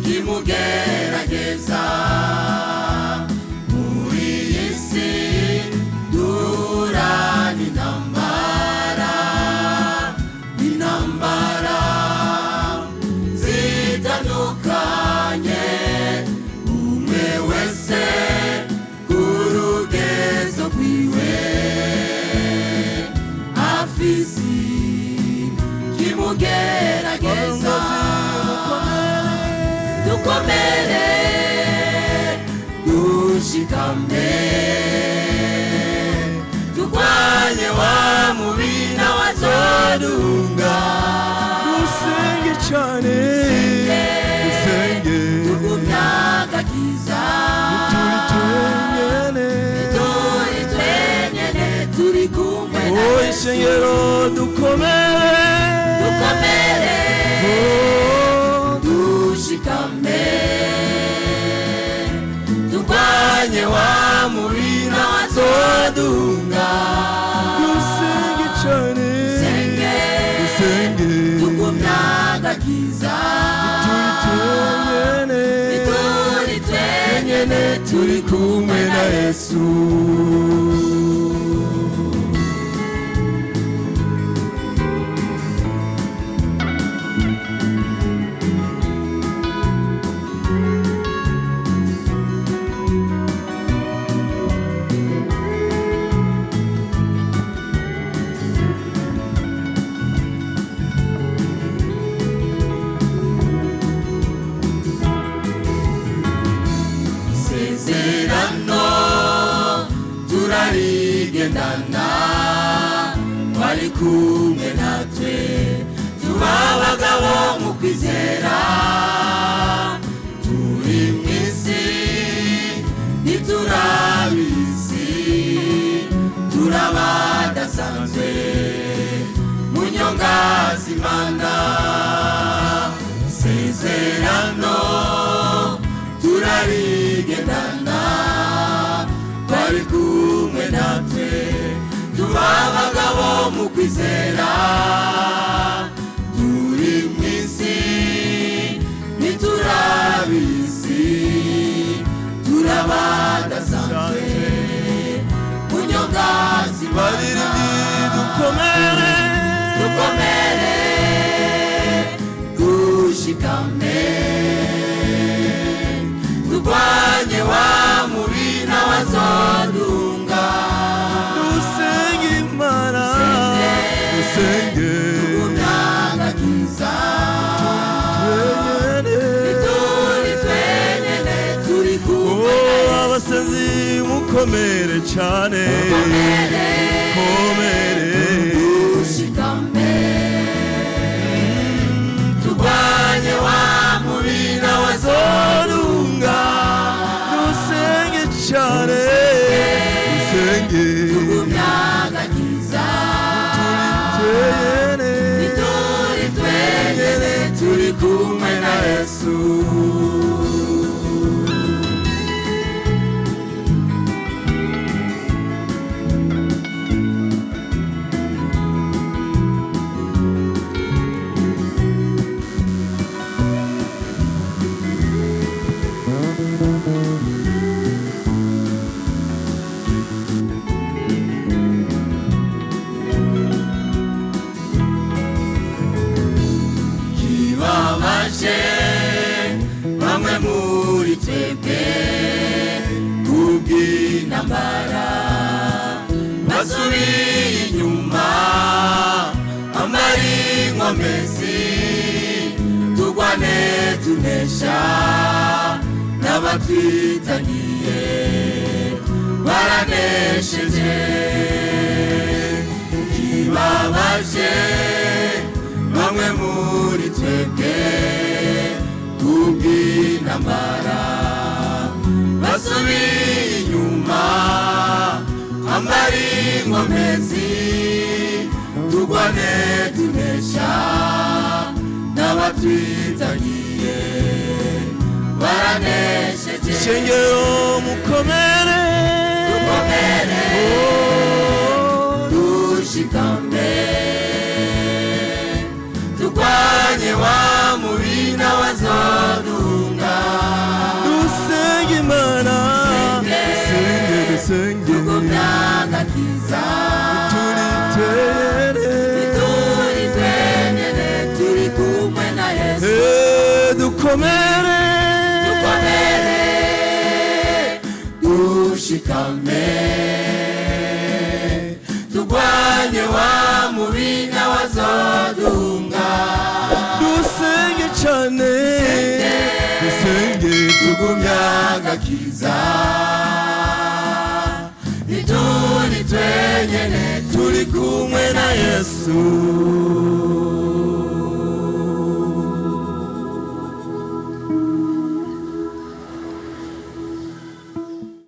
kimugerageza muri isi durana intambara zitandukanye umwe wese kurugezo kwiwe afisi kimugerageza dukomere dushikame turwanye wa mubi n'abazodunga dusenge cyane dusenge tugumyagakiza turi twenyene turi kumwe na Yesu ishengero dukomere dushikame turwanye wa mubi n'abazodunga dusenge cyane dusenge tugumyagakiza turi twenyene turi kumwe na Yesu. turarigendana wari kumwe natwe tuba abagabo mu kwizera turi mw'isi ntiturabizi turabadasanzwe mu nyonga z'Imana isezerano turarigendana wari kumwe natwe tuba abagabo mu kwizera turi mw'isi ntiturabizi turabadasanzwe mu nyonga z'Imana dukomere dushikame turwanye wa mubi n'abazodunga dusenge Imana dusenge tugumyagakiza turi twenyene turi kumwe abasenzi mukomere cyane dushikame turwanye wa mubi n'abazodunga dusenge cyane dusenge tugumyagakiza turi twenyene turi kumwe na Yesu. bamwe muri twebwe kubw'intambara basubiye inyuma amari inkomezi turwane tunesha n'abatwitangiye baranesheje kibabaje bamwe muri twebwe kubw'intambara basubiye inyuma ambari inkomezi turwane tunesha n'abatwitangiye baranesheje ishengero mukomere dushikame turwanye wa mubi n'abazodunga dukomere dushikame turwanye wa mubi n'abazoduhunga dusenge cane dusenge tugumya agakiza ntituri twenyene turi kumwe na Yesu